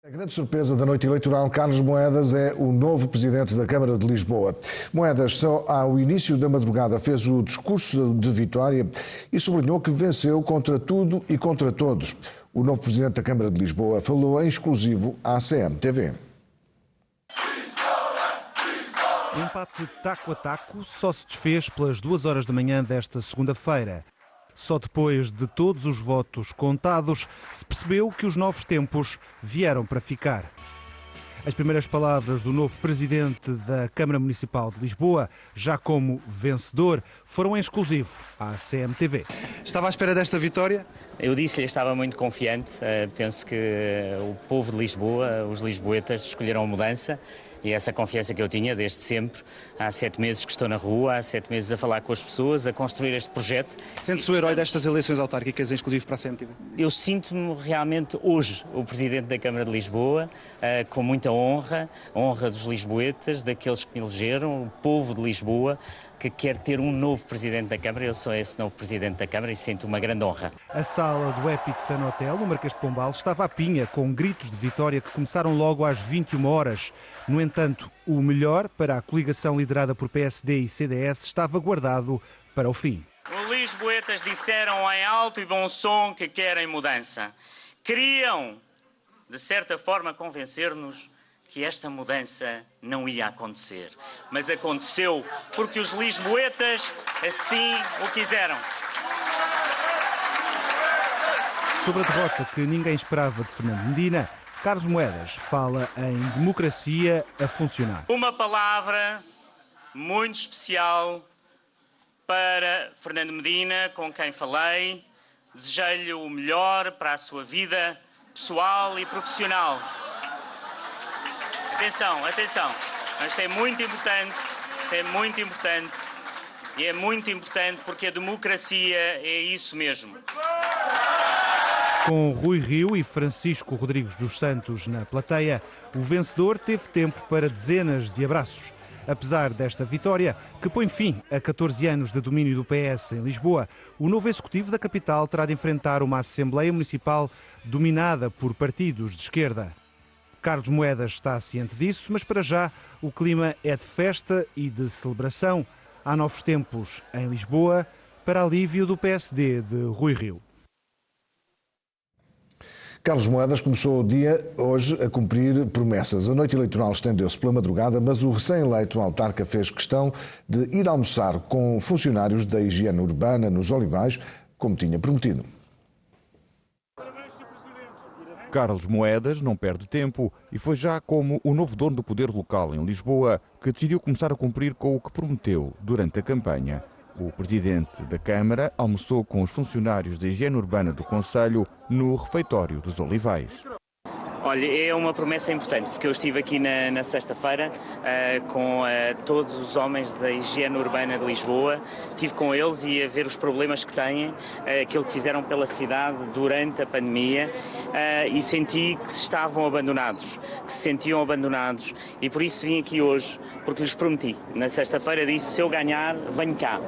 A grande surpresa da noite eleitoral, Carlos Moedas é o novo presidente da Câmara de Lisboa. Moedas, só ao início da madrugada, fez o discurso de vitória e sublinhou que venceu contra tudo e contra todos. O novo presidente da Câmara de Lisboa falou em exclusivo à CMTV. O empate taco a taco só se desfez pelas 2 horas da manhã desta segunda-feira. Só depois de todos os votos contados se percebeu que os novos tempos vieram para ficar. As primeiras palavras do novo presidente da Câmara Municipal de Lisboa, já como vencedor, foram em exclusivo à CMTV. Estava à espera desta vitória? Eu disse que estava muito confiante. Penso que o povo de Lisboa, os lisboetas, escolheram a mudança. E essa confiança que eu tinha desde sempre, há 7 meses que estou na rua, há 7 meses a falar com as pessoas, a construir este projeto. Sente-se o herói destas eleições autárquicas em exclusivo para a CMTV? Eu sinto-me realmente hoje o Presidente da Câmara de Lisboa, com muita honra, honra dos lisboetas, daqueles que me elegeram, o povo de Lisboa, que quer ter um novo Presidente da Câmara. Eu sou esse novo Presidente da Câmara e sinto uma grande honra. A sala do Epic Sun Hotel, no Marquês de Pombal, estava à pinha, com gritos de vitória que começaram logo às 21 horas. No entanto, o melhor para a coligação liderada por PSD e CDS estava guardado para o fim. Os lisboetas disseram em alto e bom som que querem mudança. Queriam, de certa forma, convencer-nos que esta mudança não ia acontecer. Mas aconteceu porque os lisboetas assim o quiseram. Sobre a derrota que ninguém esperava de Fernando Medina, Carlos Moedas fala em democracia a funcionar. Uma palavra muito especial para Fernando Medina, com quem falei. Desejo-lhe o melhor para a sua vida pessoal e profissional. Atenção, isto é muito importante, e é muito importante porque a democracia é isso mesmo. Com Rui Rio e Francisco Rodrigues dos Santos na plateia, o vencedor teve tempo para dezenas de abraços. Apesar desta vitória, que põe fim a 14 anos de domínio do PS em Lisboa, o novo executivo da capital terá de enfrentar uma Assembleia Municipal dominada por partidos de esquerda. Carlos Moedas está ciente disso, mas para já o clima é de festa e de celebração. Há novos tempos em Lisboa para alívio do PSD de Rui Rio. Carlos Moedas começou o dia hoje a cumprir promessas. A noite eleitoral estendeu-se pela madrugada, mas o recém-eleito autarca fez questão de ir almoçar com funcionários da higiene urbana nos Olivais, como tinha prometido. Carlos Moedas não perde tempo e foi já como o novo dono do poder local em Lisboa que decidiu começar a cumprir com o que prometeu durante a campanha. O presidente da Câmara almoçou com os funcionários da higiene urbana do Conselho no refeitório dos Olivais. Olha, é uma promessa importante, porque eu estive aqui na sexta-feira com todos os homens da higiene urbana de Lisboa, estive com eles e a ver os problemas que têm, aquilo que fizeram pela cidade durante a pandemia, e senti que estavam abandonados, que se sentiam abandonados, e por isso vim aqui hoje, porque lhes prometi. Na sexta-feira disse, se eu ganhar, venho cá.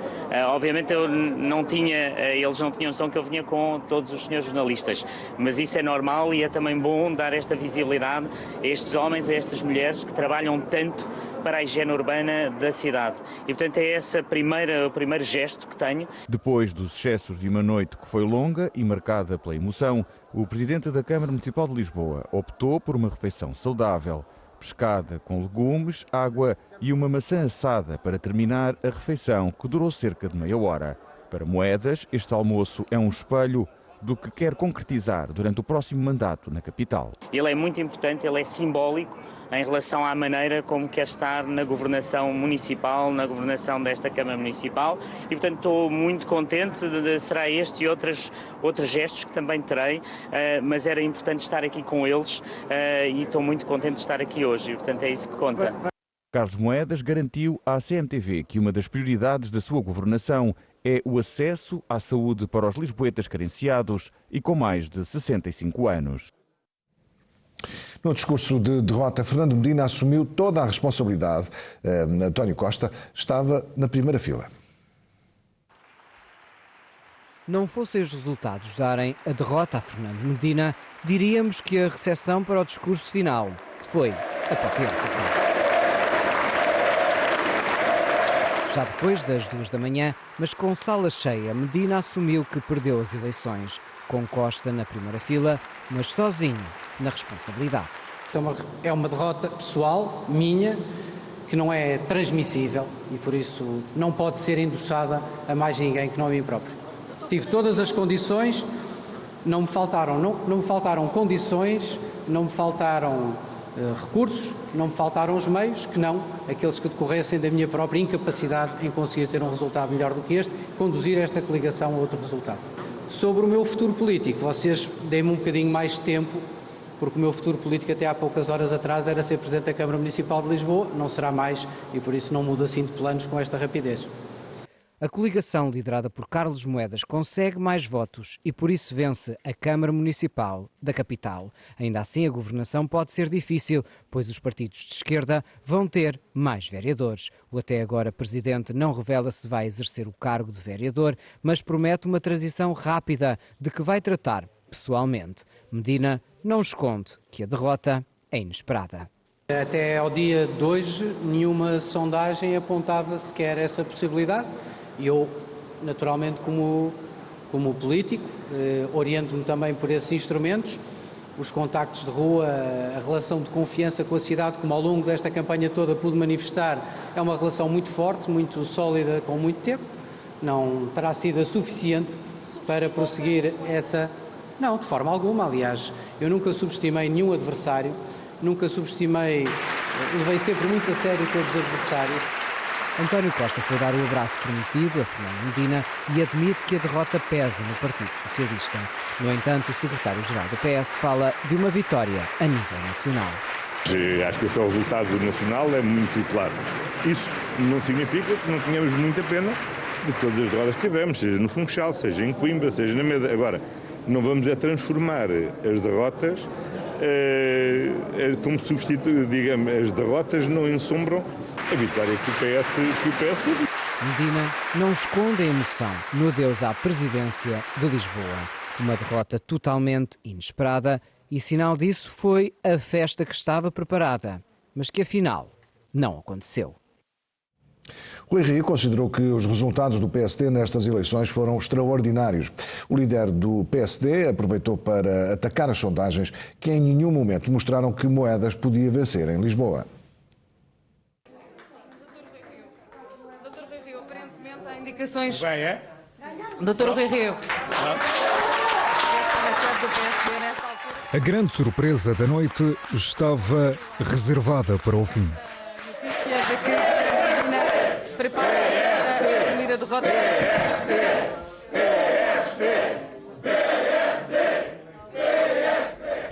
Obviamente eu não tinha, eles não tinham noção que eu vinha com todos os senhores jornalistas, mas isso é normal e é também bom dar esta visibilidade a estes homens, a estas mulheres que trabalham tanto para a higiene urbana da cidade. E, portanto, é esse o primeiro gesto que tenho. Depois dos excessos de uma noite que foi longa e marcada pela emoção, o presidente da Câmara Municipal de Lisboa optou por uma refeição saudável, pescada com legumes, água e uma maçã assada para terminar a refeição, que durou cerca de meia hora. Para Moedas, este almoço é um espelho do que quer concretizar durante o próximo mandato na capital. Ele é muito importante, ele é simbólico em relação à maneira como quer estar na governação municipal, na governação desta Câmara Municipal, e portanto estou muito contente, será este e outros gestos que também terei, mas era importante estar aqui com eles e estou muito contente de estar aqui hoje, e portanto é isso que conta. Carlos Moedas garantiu à CMTV que uma das prioridades da sua governação é o acesso à saúde para os lisboetas carenciados e com mais de 65 anos. No discurso de derrota, Fernando Medina assumiu toda a responsabilidade. António Costa estava na primeira fila. não fossem os resultados darem a derrota a Fernando Medina, diríamos que a recepção para o discurso final foi apoteótica. Já depois das 2 da manhã, mas com sala cheia, Medina assumiu que perdeu as eleições, com Costa na primeira fila, mas sozinho na responsabilidade. É uma derrota pessoal, minha, que não é transmissível e por isso não pode ser endossada a mais ninguém que não a mim próprio. Tive todas as condições, não me faltaram condições, não me faltaram recursos, não me faltaram os meios, que não aqueles que decorressem da minha própria incapacidade em conseguir ter um resultado melhor do que este, conduzir esta coligação a outro resultado. Sobre o meu futuro político, vocês deem-me um bocadinho mais de tempo, porque o meu futuro político até há poucas horas atrás era ser Presidente da Câmara Municipal de Lisboa, não será mais e por isso não mudo assim de planos com esta rapidez. A coligação liderada por Carlos Moedas consegue mais votos e por isso vence a Câmara Municipal da capital. Ainda assim, a governação pode ser difícil, pois os partidos de esquerda vão ter mais vereadores. O até agora presidente não revela se vai exercer o cargo de vereador, mas promete uma transição rápida de que vai tratar pessoalmente. Medina não esconde que a derrota é inesperada. Até ao dia de hoje, nenhuma sondagem apontava sequer essa possibilidade. E eu, naturalmente, como político, oriento-me também por esses instrumentos, os contactos de rua, a relação de confiança com a cidade, como ao longo desta campanha toda pude manifestar, é uma relação muito forte, muito sólida, com muito tempo. Não terá sido a suficiente para prosseguir essa... Não, de forma alguma. Aliás, eu nunca subestimei nenhum adversário, levei sempre muito a sério todos os adversários. António Costa foi dar o abraço prometido a Fernando Medina e admite que a derrota pesa no Partido Socialista. No entanto, o secretário-geral do PS fala de uma vitória a nível nacional. Acho que esse resultado nacional é muito claro. Isso não significa que não tenhamos muita pena de todas as derrotas que tivemos, seja no Funchal, seja em Coimbra, seja na Meda. Agora, não vamos transformar as derrotas como substituto, digamos, as derrotas não ensombram a vitória que o PS teve. Medina não esconde a emoção no adeus à presidência de Lisboa. Uma derrota totalmente inesperada e sinal disso foi a festa que estava preparada, mas que afinal não aconteceu. Rui Rio considerou que os resultados do PSD nestas eleições foram extraordinários. O líder do PSD aproveitou para atacar as sondagens que em nenhum momento mostraram que Moedas podia vencer em Lisboa. Doutor Rui Rio, aparentemente há indicações... Bem, é? Doutor Rui Rio. A grande surpresa da noite estava reservada para o fim. Prepara para assumir a derrota.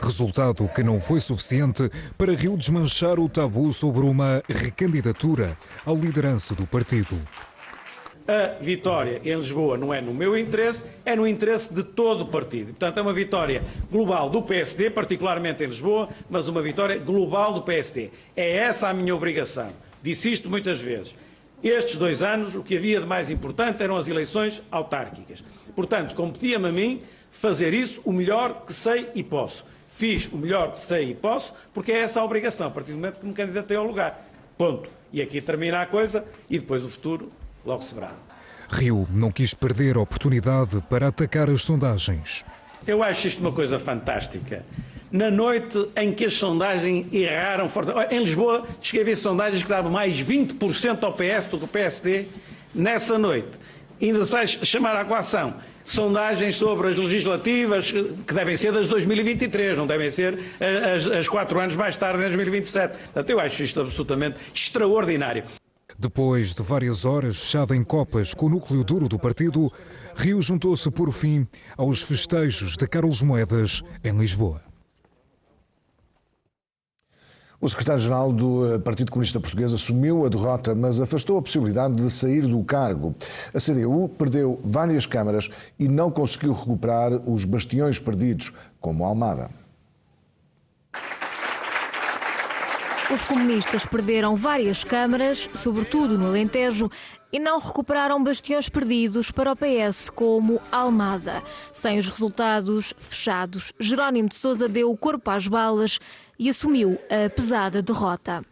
Resultado que não foi suficiente para Rio desmanchar o tabu sobre uma recandidatura à liderança do partido. A vitória em Lisboa não é no meu interesse, é no interesse de todo o partido. Portanto, é uma vitória global do PSD, particularmente em Lisboa, mas uma vitória global do PSD. É essa a minha obrigação. Disse isto muitas vezes. Estes 2 anos, o que havia de mais importante eram as eleições autárquicas. Portanto, competia-me a mim fazer isso o melhor que sei e posso. Fiz o melhor que sei e posso, porque é essa a obrigação, a partir do momento que me candidatei ao lugar. Ponto. E aqui termina a coisa e depois o futuro logo se verá. Rio não quis perder a oportunidade para atacar as sondagens. Eu acho isto uma coisa fantástica. Na noite em que as sondagens erraram forte. Em Lisboa, cheguei a ver sondagens que davam mais 20% ao PS do que ao PSD nessa noite. Ainda sai chamar à coação sondagens sobre as legislativas que devem ser das 2023, não devem ser as 4 anos mais tarde, em 2027. Portanto, eu acho isto absolutamente extraordinário. Depois de várias horas fechado em copas com o núcleo duro do partido, Rio juntou-se por fim aos festejos de Carlos Moedas em Lisboa. O secretário-geral do Partido Comunista Português assumiu a derrota, mas afastou a possibilidade de sair do cargo. A CDU perdeu várias câmaras e não conseguiu recuperar os bastiões perdidos, como Almada. Os comunistas perderam várias câmaras, sobretudo no Alentejo, e não recuperaram bastiões perdidos para o PS, como Almada. Sem os resultados fechados, Jerónimo de Sousa deu o corpo às balas e assumiu a pesada derrota.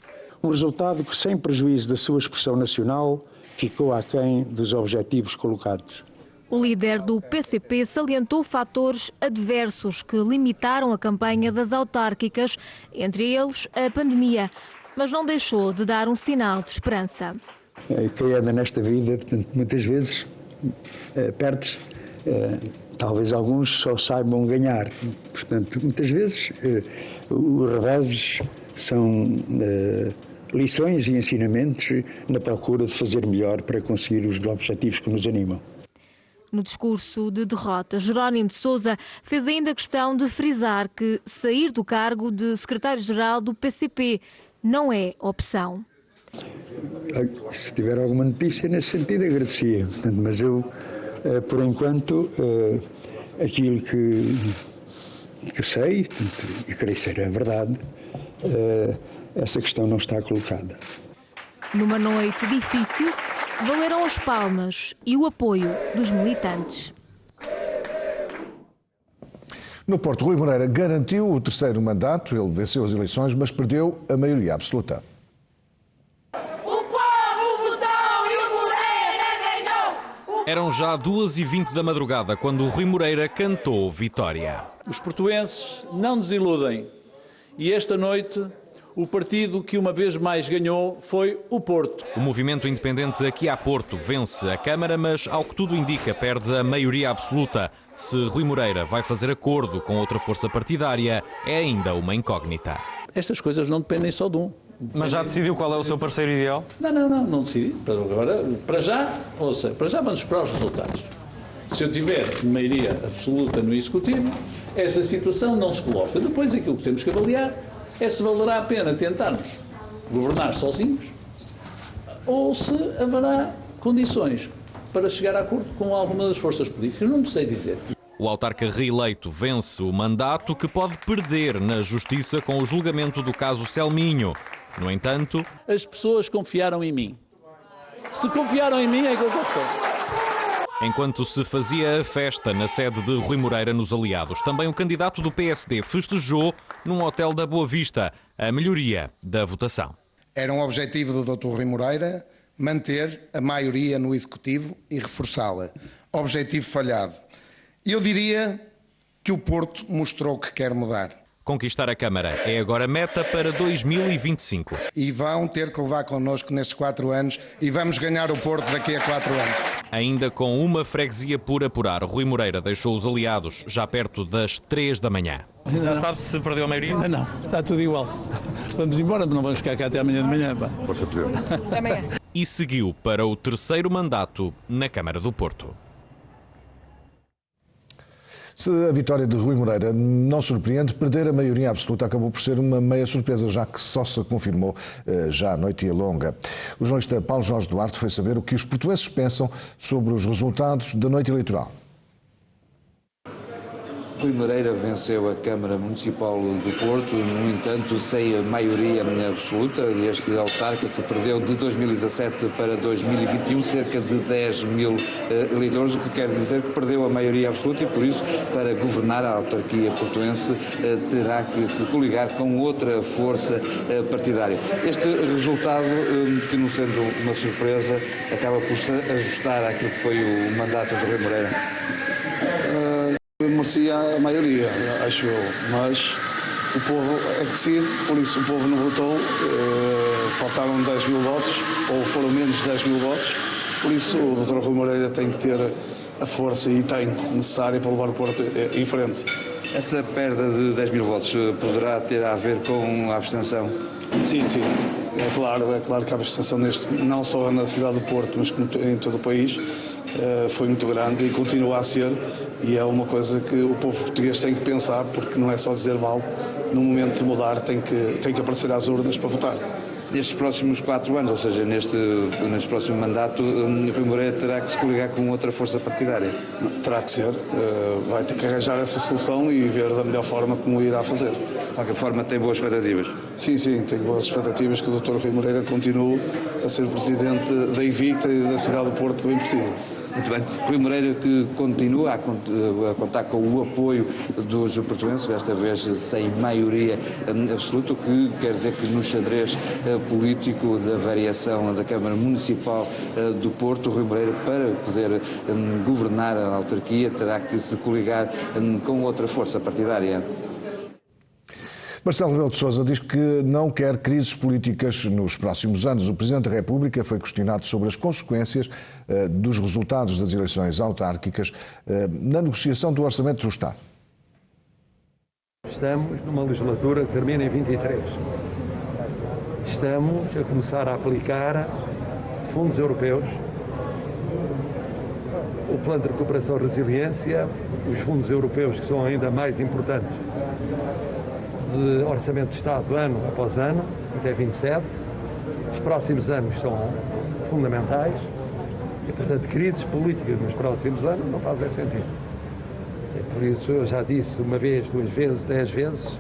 Um resultado que, sem prejuízo da sua expressão nacional, ficou aquém dos objetivos colocados. O líder do PCP salientou fatores adversos que limitaram a campanha das autárquicas, entre eles a pandemia, mas não deixou de dar um sinal de esperança. Quem anda nesta vida, portanto, muitas vezes perde-se. Talvez alguns só saibam ganhar. Portanto, muitas vezes os reveses são lições e ensinamentos na procura de fazer melhor para conseguir os objetivos que nos animam. No discurso de derrota, Jerónimo de Sousa fez ainda questão de frisar que sair do cargo de secretário-geral do PCP não é opção. Se tiver alguma notícia nesse sentido, agradecia. Mas eu, por enquanto, aquilo que sei, e creio ser a verdade, essa questão não está colocada. Numa noite difícil, valeram as palmas e o apoio dos militantes. No Porto, Rui Moreira garantiu o terceiro mandato. Ele venceu as eleições, mas perdeu a maioria absoluta. Eram já 2h20 da madrugada quando o Rui Moreira cantou vitória. Os portuenses não desiludem e esta noite o partido que uma vez mais ganhou foi o Porto. O movimento independente aqui à Porto vence a Câmara, mas ao que tudo indica perde a maioria absoluta. Se Rui Moreira vai fazer acordo com outra força partidária é ainda uma incógnita. Estas coisas não dependem só de um. Mas já decidiu qual é o seu parceiro ideal? Não decidi. Para já vamos esperar os resultados. Se eu tiver maioria absoluta no Executivo, essa situação não se coloca. Depois aquilo que temos que avaliar é se valerá a pena tentarmos governar sozinhos ou se haverá condições para chegar a acordo com alguma das forças políticas. Não sei dizer. O autarca reeleito vence o mandato que pode perder na Justiça com o julgamento do caso Selminho. No entanto, as pessoas confiaram em mim. Se confiaram em mim é que eu gostei. Enquanto se fazia a festa na sede de Rui Moreira nos Aliados, também o candidato do PSD festejou num hotel da Boa Vista a melhoria da votação. Era um objetivo do Dr. Rui Moreira manter a maioria no Executivo e reforçá-la. Objetivo falhado. Eu diria que o Porto mostrou que quer mudar. Conquistar a Câmara é agora meta para 2025. E vão ter que levar connosco nestes 4 anos e vamos ganhar o Porto daqui a 4 anos. Ainda com uma freguesia por apurar, Rui Moreira deixou os Aliados já perto das 3 da manhã. Já sabe se perdeu a maioria? Não, está tudo igual. Vamos embora, não vamos ficar cá até amanhã de manhã. Força, Presidente. Até amanhã. E seguiu para o terceiro mandato na Câmara do Porto. Se a vitória de Rui Moreira não surpreende, perder a maioria absoluta acabou por ser uma meia surpresa, já que só se confirmou já a noite ia longa. O jornalista Paulo Jorge Duarte foi saber o que os portugueses pensam sobre os resultados da noite eleitoral. Rui Moreira venceu a Câmara Municipal do Porto, no entanto, sem a maioria absoluta, este autarca que perdeu de 2017 para 2021 cerca de 10 mil eleitores, o que quer dizer que perdeu a maioria absoluta e, por isso, para governar a autarquia portuense, terá que se coligar com outra força partidária. Este resultado, que não sendo uma surpresa, acaba por se ajustar àquilo que foi o mandato de Rui Moreira. Merecia a maioria, acho eu, mas o povo é que decide, por isso o povo não votou, faltaram 10 mil votos, ou foram menos de 10 mil votos, por isso o Dr. Rui Moreira tem que ter a força e tem necessária para levar o Porto em frente. Essa perda de 10 mil votos poderá ter a ver com a abstenção? Sim, é claro que a abstenção não só na cidade do Porto, mas em todo o país, foi muito grande e continua a ser, e é uma coisa que o povo português tem que pensar, porque não é só dizer mal, no momento de mudar tem que aparecer às urnas para votar. Nestes próximos 4 anos, ou seja, neste próximo mandato, Rui Moreira terá que se coligar com outra força partidária? Terá que ser, vai ter que arranjar essa solução e ver da melhor forma como irá fazer. de qualquer forma tem boas expectativas? Sim, tenho boas expectativas que o Dr. Rui Moreira continue a ser presidente da Invicta e da cidade do Porto, bem preciso. Muito bem. Rui Moreira que continua a contar com o apoio dos portugueses, desta vez sem maioria absoluta, o que quer dizer que no xadrez político da variação da Câmara Municipal do Porto, Rui Moreira, para poder governar a autarquia, terá que se coligar com outra força partidária. Marcelo Rebelo de Sousa diz que não quer crises políticas nos próximos anos. O Presidente da República foi questionado sobre as consequências dos resultados das eleições autárquicas na negociação do Orçamento do Estado. Estamos numa legislatura que termina em 23. Estamos a começar a aplicar fundos europeus, o Plano de Recuperação e Resiliência, os fundos europeus que são ainda mais importantes, de Orçamento de Estado ano após ano, até 27. Os próximos anos são fundamentais e, portanto, crises políticas nos próximos anos não fazem sentido. E por isso eu já disse uma vez, 2 vezes, 10 vezes,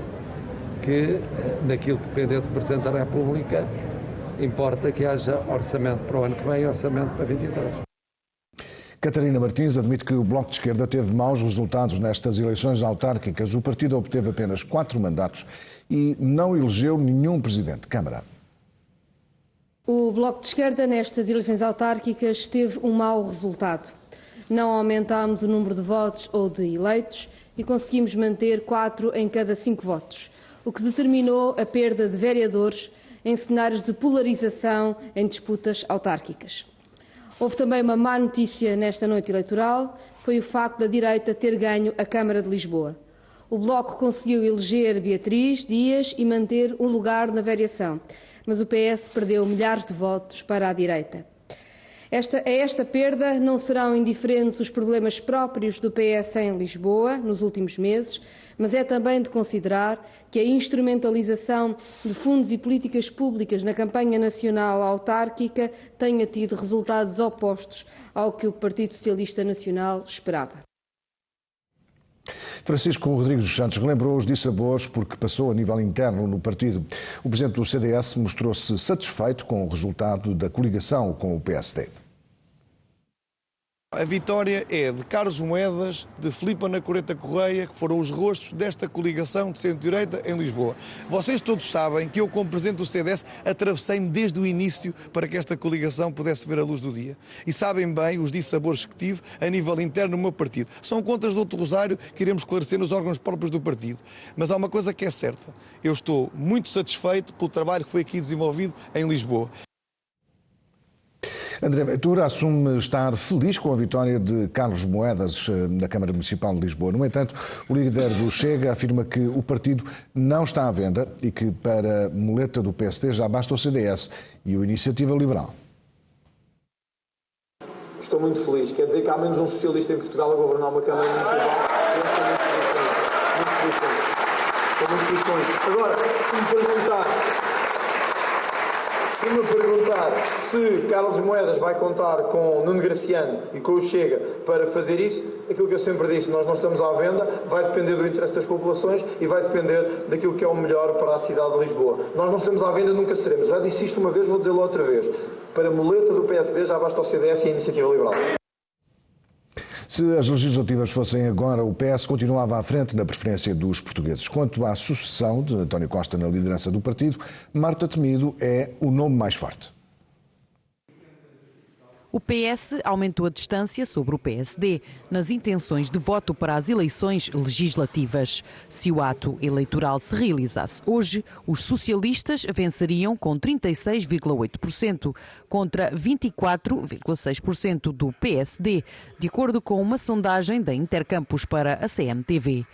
que naquilo que depende do Presidente da República importa que haja orçamento para o ano que vem e orçamento para 23. Catarina Martins admite que o Bloco de Esquerda teve maus resultados nestas eleições autárquicas. O partido obteve apenas 4 mandatos e não elegeu nenhum presidente de Câmara. O Bloco de Esquerda nestas eleições autárquicas teve um mau resultado. Não aumentámos o número de votos ou de eleitos e conseguimos manter 4 em cada 5 votos, o que determinou a perda de vereadores em cenários de polarização em disputas autárquicas. Houve também uma má notícia nesta noite eleitoral, foi o facto da direita ter ganho a Câmara de Lisboa. O Bloco conseguiu eleger Beatriz Dias e manter um lugar na variação, mas o PS perdeu milhares de votos para a direita. A esta perda não serão indiferentes os problemas próprios do PS em Lisboa nos últimos meses, mas é também de considerar que a instrumentalização de fundos e políticas públicas na campanha nacional autárquica tenha tido resultados opostos ao que o Partido Socialista Nacional esperava. Francisco Rodrigues dos Santos relembrou os dissabores porque passou a nível interno no partido. O presidente do CDS mostrou-se satisfeito com o resultado da coligação com o PSD. A vitória é de Carlos Moedas, de Filipe Ana Correta Correia, que foram os rostos desta coligação de centro-direita em Lisboa. Vocês todos sabem que eu, como presidente do CDS, atravessei-me desde o início para que esta coligação pudesse ver a luz do dia. E sabem bem os dissabores que tive a nível interno no meu partido. São contas do outro rosário que iremos esclarecer nos órgãos próprios do partido. Mas há uma coisa que é certa. Eu estou muito satisfeito pelo trabalho que foi aqui desenvolvido em Lisboa. André Ventura assume estar feliz com a vitória de Carlos Moedas na Câmara Municipal de Lisboa. No entanto, o líder do Chega afirma que o partido não está à venda e que para muleta do PSD já basta o CDS e a Iniciativa Liberal. Estou muito feliz. Quer dizer que há menos um socialista em Portugal a governar uma Câmara Municipal. Estou muito feliz com isso. Agora, se me perguntar se Carlos Moedas vai contar com Nuno Graciano e com o Chega para fazer isso, aquilo que eu sempre disse, nós não estamos à venda, vai depender do interesse das populações e vai depender daquilo que é o melhor para a cidade de Lisboa. Nós não estamos à venda, nunca seremos. Já disse isto uma vez, vou dizê-lo outra vez. Para a muleta do PSD já basta o CDS e a Iniciativa Liberal. Se as legislativas fossem agora, o PS continuava à frente na preferência dos portugueses. Quanto à sucessão de António Costa na liderança do partido, Marta Temido é o nome mais forte. O PS aumentou a distância sobre o PSD nas intenções de voto para as eleições legislativas. Se o ato eleitoral se realizasse hoje, os socialistas venceriam com 36,8% contra 24,6% do PSD, de acordo com uma sondagem da Intercampus para a CMTV.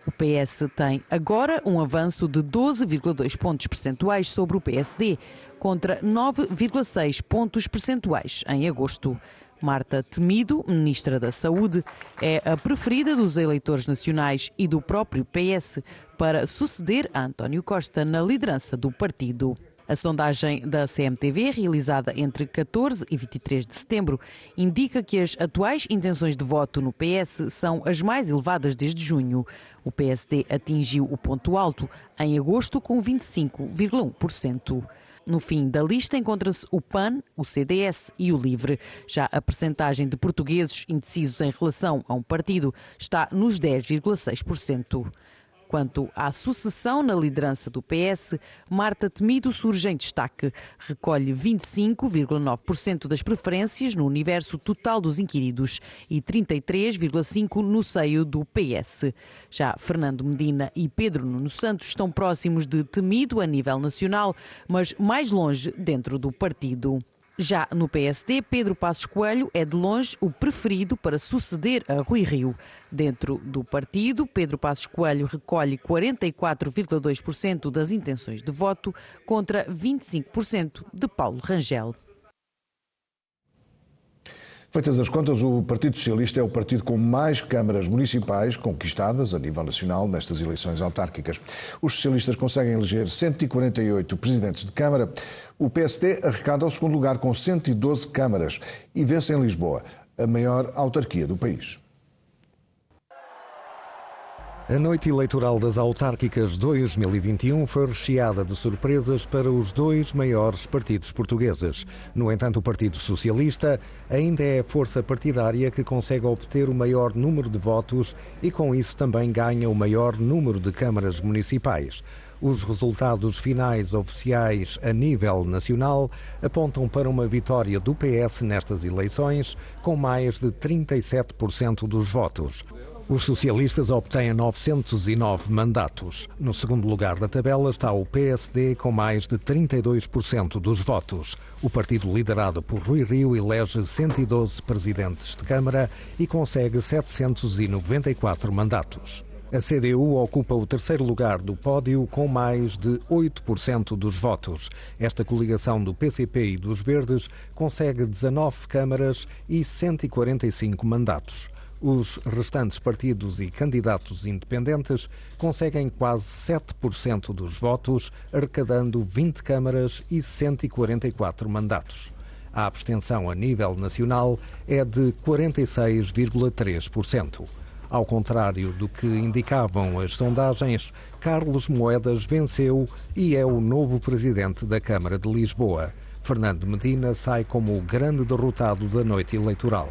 O PS tem agora um avanço de 12,2 pontos percentuais sobre o PSD, contra 9,6 pontos percentuais em agosto. Marta Temido, Ministra da Saúde, é a preferida dos eleitores nacionais e do próprio PS para suceder a António Costa na liderança do partido. A sondagem da CMTV, realizada entre 14 e 23 de setembro, indica que as atuais intenções de voto no PS são as mais elevadas desde junho. O PSD atingiu o ponto alto em agosto com 25,1%. No fim da lista encontra-se o PAN, o CDS e o LIVRE. Já a percentagem de portugueses indecisos em relação a um partido está nos 10,6%. Quanto à sucessão na liderança do PS, Marta Temido surge em destaque. Recolhe 25,9% das preferências no universo total dos inquiridos e 33,5% no seio do PS. Já Fernando Medina e Pedro Nuno Santos estão próximos de Temido a nível nacional, mas mais longe dentro do partido. Já no PSD, Pedro Passos Coelho é de longe o preferido para suceder a Rui Rio. Dentro do partido, Pedro Passos Coelho recolhe 44,2% das intenções de voto contra 25% de Paulo Rangel. Feitas as contas, o Partido Socialista é o partido com mais câmaras municipais conquistadas a nível nacional nestas eleições autárquicas. Os socialistas conseguem eleger 148 presidentes de Câmara. O PSD arrecada o segundo lugar com 112 câmaras e vence em Lisboa, a maior autarquia do país. A noite eleitoral das autárquicas 2021 foi recheada de surpresas para os dois maiores partidos portugueses. No entanto, o Partido Socialista ainda é a força partidária que consegue obter o maior número de votos e, com isso, também ganha o maior número de câmaras municipais. Os resultados finais oficiais a nível nacional apontam para uma vitória do PS nestas eleições, com mais de 37% dos votos. Os socialistas obtêm 909 mandatos. No segundo lugar da tabela está o PSD com mais de 32% dos votos. O partido liderado por Rui Rio elege 112 presidentes de Câmara e consegue 794 mandatos. A CDU ocupa o terceiro lugar do pódio com mais de 8% dos votos. Esta coligação do PCP e dos Verdes consegue 19 câmaras e 145 mandatos. Os restantes partidos e candidatos independentes conseguem quase 7% dos votos, arrecadando 20 câmaras e 144 mandatos. A abstenção a nível nacional é de 46,3%. Ao contrário do que indicavam as sondagens, Carlos Moedas venceu e é o novo presidente da Câmara de Lisboa. Fernando Medina sai como o grande derrotado da noite eleitoral.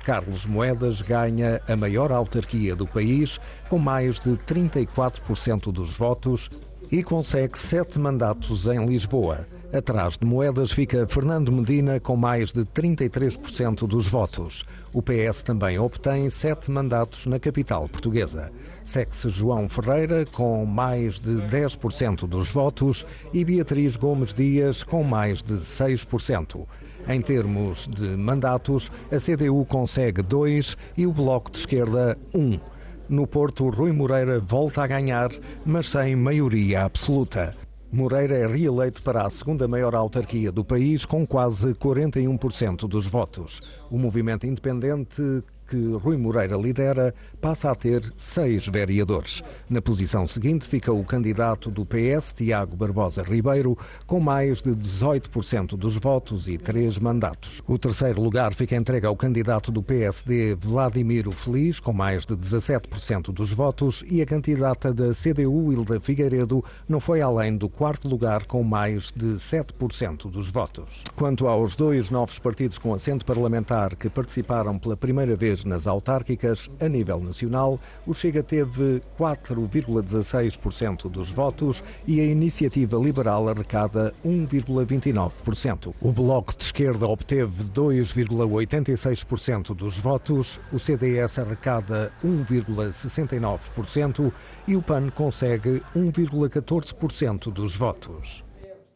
Carlos Moedas ganha a maior autarquia do país, com mais de 34% dos votos e consegue 7 mandatos em Lisboa. Atrás de Moedas fica Fernando Medina com mais de 33% dos votos. O PS também obtém 7 mandatos na capital portuguesa. Segue-se João Ferreira com mais de 10% dos votos e Beatriz Gomes Dias com mais de 6%. Em termos de mandatos, a CDU consegue 2 e o Bloco de Esquerda 1. No Porto, Rui Moreira volta a ganhar, mas sem maioria absoluta. Moreira é reeleito para a segunda maior autarquia do país, com quase 41% dos votos. O movimento independente que Rui Moreira lidera passa a ter 6 vereadores. Na posição seguinte fica o candidato do PS, Tiago Barbosa Ribeiro, com mais de 18% dos votos e 3 mandatos. O terceiro lugar fica entregue ao candidato do PSD, Vladimiro Feliz, com mais de 17% dos votos, e a candidata da CDU, Hilda Figueiredo, não foi além do quarto lugar, com mais de 7% dos votos. Quanto aos 2 novos partidos com assento parlamentar que participaram pela primeira vez nas autárquicas, a nível nacional, o Chega teve 4,16% dos votos e a Iniciativa Liberal arrecada 1,29%. O Bloco de Esquerda obteve 2,86% dos votos, o CDS arrecada 1,69% e o PAN consegue 1,14% dos votos.